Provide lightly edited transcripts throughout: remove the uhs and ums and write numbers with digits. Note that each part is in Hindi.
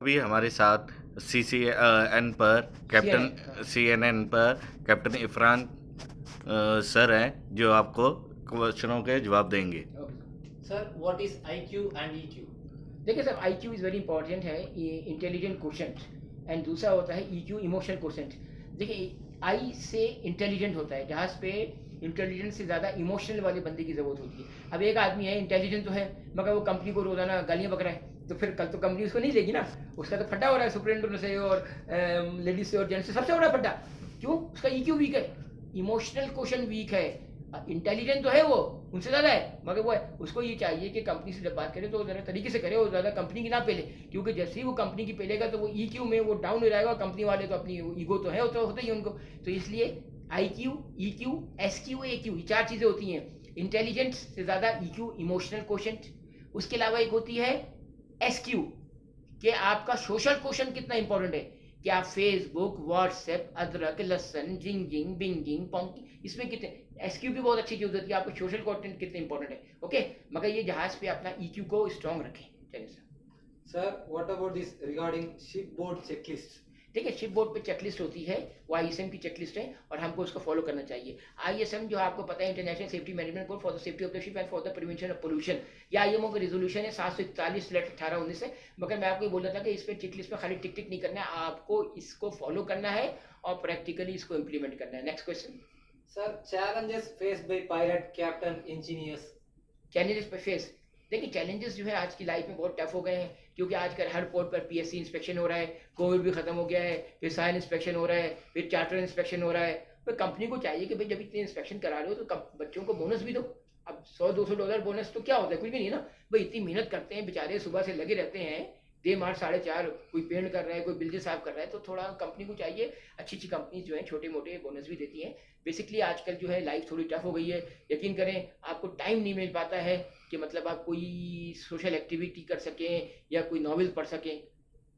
अभी हमारे साथ CNN पर कैप्टन CNN, हाँ। CNN पर कैप्टन इरफान सर हैं जो आपको क्वेश्चनों के जवाब देंगे। Sir what is IQ and EQ? देखिए sir, IQ is very important है, इंटेलिजेंट क्वेश्चन, एंड दूसरा होता है EQ, इमोशनल क्वेश्चन। देखिए, आई से इंटेलिजेंट होता है, जहाँ पे इंटेलिजेंस से ज़्यादा इमोशनल वाले बंदे की ज़रूरत होती है। अब एक आदमी है इंटेलिजेंट तो है, मगर वो कंपनी को रोज़ाना गालियाँ बक रहा है, तो फिर कल तो कंपनी उसको नहीं लेगी ना। उसका तो फट्टा हो रहा है सुपरिटेंडेंट से और लेडीज से और जेंट्स से, सबसे बड़ा फट्टा। क्यों? उसका EQ वीक है, इमोशनल क्वेश्चन वीक है। इंटेलिजेंट तो है वो, उनसे ज़्यादा है, मगर वो है, उसको ये चाहिए कि कंपनी से जब बात करे तो ज़रा तरीके से करे और ज़्यादा कंपनी की ना पेले, क्योंकि जैसे ही वो कंपनी की पेलेगा तो वो EQ में वो डाउन हो जाएगा। कंपनी वाले तो अपनी ईगो तो है, तो होता ही उनको। तो इसलिए IQ, EQ, SQ, AQ, ये चार चीज़ें होती हैं। इंटेलिजेंस से ज़्यादा EQ, इमोशनल क्वेश्चन। उसके अलावा एक होती है SQ, कि आपका सोशल क्वेश्चन कितना इंपॉर्टेंट है, कि आप फेसबुक, व्हाट्सएप, अदरक, लहसन, जिंगिंग, बिंगिंग, पोंकिंग, इसमें कितने। एसक्यू भी बहुत अच्छी चीज होती है, आपको सोशल कंटेंट कितने इंपॉर्टेंट है। ओके, मगर ये जहाज पे अपना EQ को स्ट्रांग रखें। चलिए sir. Sir, what about this regarding shipboard checklist? देखिए, शिप बोर्ड पे चेकलिस्ट होती है, वो ISM की चेकलिस्ट है और हमको उसको फॉलो करना चाहिए। ISM जो आपको पता है, international safety management code for the safety of the ship and for the prevention of pollution. या IMO का रिजोल्यूशन है 741/1819 से। मगर मैं आपको ये बोल रहा था कि इस पर चेकलिस्ट में खाली टिक टिक नहीं करना है, आपको इसको फॉलो करना है और प्रैक्टिकली इसको इम्प्लीमेंट करना है। Next question. Sir, challenges faced by pilot, captain, engineers. Challenges पे फेस। देखिए, चैलेंजेस जो है आज की लाइफ में बहुत टफ हो गए हैं, क्योंकि आजकल हर पोर्ट पर PSC इंस्पेक्शन हो रहा है, कोविड भी खत्म हो गया है, फिर साइन इंस्पेक्शन हो रहा है, फिर चार्टर इंस्पेक्शन हो रहा है। तो कंपनी को चाहिए कि भाई जब इतने इंस्पेक्शन करा रहे हो तो बच्चों को बोनस भी दो। अब $100-200 बोनस तो क्या होता है, कुछ भी नहीं ना। भाई इतनी मेहनत करते हैं बेचारे, सुबह से लगे रहते हैं, डे मार्च 4:30, कोई पेंट कर रहा है, कोई बिल्डिंग साफ कर रहा है, तो थोड़ा कंपनी को चाहिए। अच्छी अच्छी कंपनी जो है छोटे मोटे बोनस भी देती हैं। बेसिकली आजकल जो है लाइफ थोड़ी टफ हो गई है। यकीन करें, आपको टाइम नहीं मिल पाता है कि मतलब आप कोई सोशल एक्टिविटी कर सकें या कोई नॉवेल पढ़ सकें।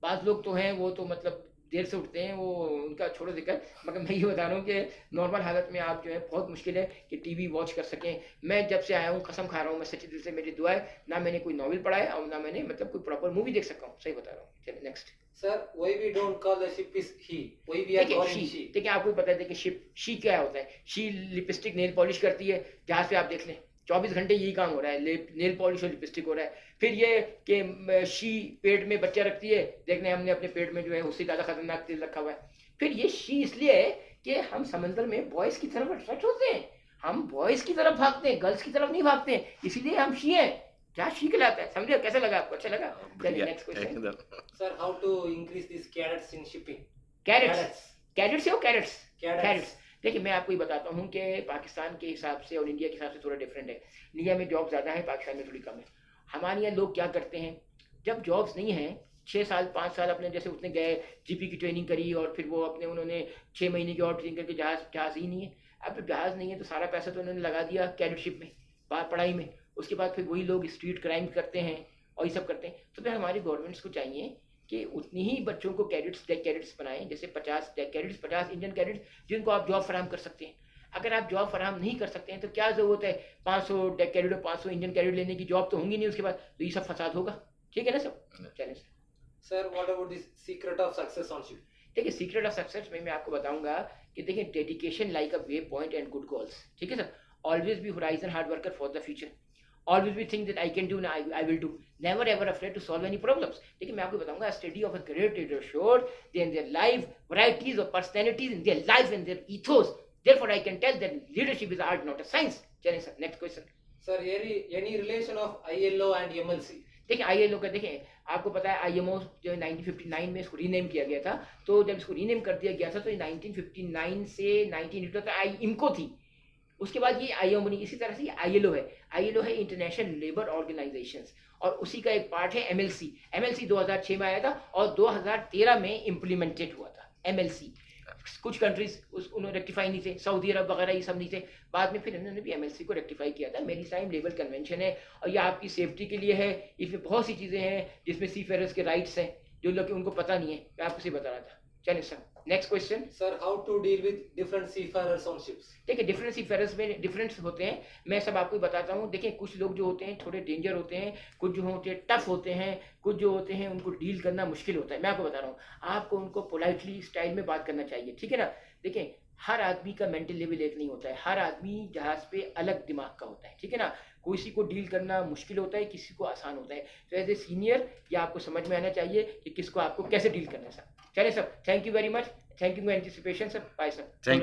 बाज़ लोग तो हैं, वो तो मतलब देर से उठते हैं, वो उनका छोड़ो दिक्कत। मगर मैं ये बता रहा हूँ कि नॉर्मल हालत में आप जो है बहुत मुश्किल है कि टीवी वॉच कर सकें। मैं जब से आया हूँ कसम खा रहा हूँ, मैं सच्चे दिल से, मेरी दुआ है, ना मैंने कोई नॉवेल पढ़ा है और ना मैंने मतलब कोई प्रॉपर मूवी देख सका हूँ। सही बता रहा हूँ। चलिए next. Sir, why we don't call the ship is he? Why we are देखिए calling शी, she? देखिए आपको पता है, देखिए शिप, शी क्या होता है। शी लिपस्टिक नेल पॉलिश करती है, जहाँ से आप देख लें 24 घंटे यही काम हो रहा है, नेल पॉलिश और लिपस्टिक हो रहा है। फिर ये कि शी पेट में बच्चा रखती है, देखने हमने अपने पेट में जो है उससे ज़्यादा खतरनाक तेल रखा हुआ है। फिर ये शी इसलिए है कि हम समंदर में बॉयज़ की तरफ अट्रैक्ट होते हैं, हम बॉयज़ की तरफ भागते हैं, गर्ल्स की तरफ नहीं भागते हैं, इसीलिए हम शी हैं। क्या शी कहलाता है, समझे? कैसा लगा आपको? अच्छा लगा? चलिए नेक्स्ट क्वेश्चन। एकदम। Sir, how to increase these cadets in shipping? Carats, cadets हो कैरेट्स, Cadets. कैरेट्स। देखिए, मैं आपको ये बताता हूँ कि पाकिस्तान के हिसाब से और इंडिया के हिसाब से थोड़ा डिफरेंट है। इंडिया में जॉब ज़्यादा है, पाकिस्तान में थोड़ी कम है। हमारे यहाँ लोग क्या करते हैं, जब जॉब्स नहीं हैं, 6 साल 5 साल अपने जैसे उसने गए, GP की ट्रेनिंग करी और फिर वो अपने उन्होंने 6 महीने की और ट्रेनिंग करके जहाज़ ही नहीं है। अब जब जहाज़ नहीं है तो सारा पैसा तो उन्होंने लगा दिया कैडेटशिप में, पढ़ाई में। उसके बाद फिर वही लोग स्ट्रीट क्राइम करते हैं और ये सब करते हैं। तो फिर हमारी गवर्नमेंट्स को चाहिए कि उतनी ही बच्चों को कैडेट्स, डेक कैडेट्स बनाएं, जैसे 50 डेक कैडेट्स, 50 इंडियन कैडेट्स, जिनको आप जॉब फराहम कर सकते हैं। अगर आप जॉब फराहम नहीं कर सकते हैं तो क्या ज़रूरत है 500 डेक कैडेट और 500 इंडियन कैडेट लेने की? जॉब तो होंगी नहीं उसके बाद, तो ये सब फसाद होगा। ठीक है ना सब? चलें sir. Sir, what about this secret of success on ship? देखिए, सीक्रेट ऑफ सक्सेस में मैं आपको बताऊंगा कि देखिए, dedication like a way point and good goals. ठीक है sir? Always be horizon hard worker for the future. Always be think that I can do, I will do. Never ever afraid to solve any problems. देखिए, मैं आपको बताऊंगा, study of a great leader showed in their life varieties of personalities in their life and there ethos. Therefore I can tell that leadership is art, not a science. चलिए sir, next question. Sir, any relation of ILO and MLC? देखिए, ILO का देखिए, आपको पता है IMO जो 1959 में इसको रीनेम किया गया था। तो जब इसको रीनेम कर दिया गया था तो 1959 से 1980 तक IMCO थी। उसके बाद ये IMO बनी। इसी तरह से ये ILO है। ILO है इंटरनेशनल लेबर ऑर्गेनाइजेशंस, और उसी का एक पार्ट है MLC। MLC 2006 में आया था और 2013 में इम्प्लीमेंटेड हुआ था MLC। कुछ कंट्रीज उन्होंने रेक्टिफाई नहीं थे, सऊदी अरब वगैरह ये सब नहीं थे। बाद में फिर इन्होंने भी MLC को रेक्टिफाई किया था। मेरीटाइम लेबर कन्वेंशन है और ये आपकी सेफ्टी के लिए है। इसमें बहुत सी चीज़ें हैं जिसमें सी फेरर्स के राइट्स हैं, जो लोग उनको पता नहीं है। मैं आपको से बता रहा था। चलिए sir, next question. Sir, how to deal with different seafarers on ships? देखिए डिफरेंट सीफेरर्स में डिफरेंस होते हैं, मैं सब आपको बताता हूँ। देखिए कुछ लोग जो होते हैं थोड़े डेंजर होते हैं, कुछ जो होते हैं टफ होते हैं, कुछ जो होते हैं उनको डील करना मुश्किल होता है। मैं आपको बता रहा हूँ, आपको उनको पोलाइटली स्टाइल में बात करना चाहिए, ठीक है ना। देखिए हर आदमी का मेंटल लेवल एक नहीं होता है, हर आदमी जहाज पे अलग दिमाग का होता है, ठीक है ना। किसी को डील करना मुश्किल होता है, किसी को आसान होता है। तो एज ए सीनियर ये आपको समझ में आना चाहिए कि किसको आपको कैसे डील करना है सर। चलिए sir, thank you very much, thank you anticipation sir, bye sir. Thank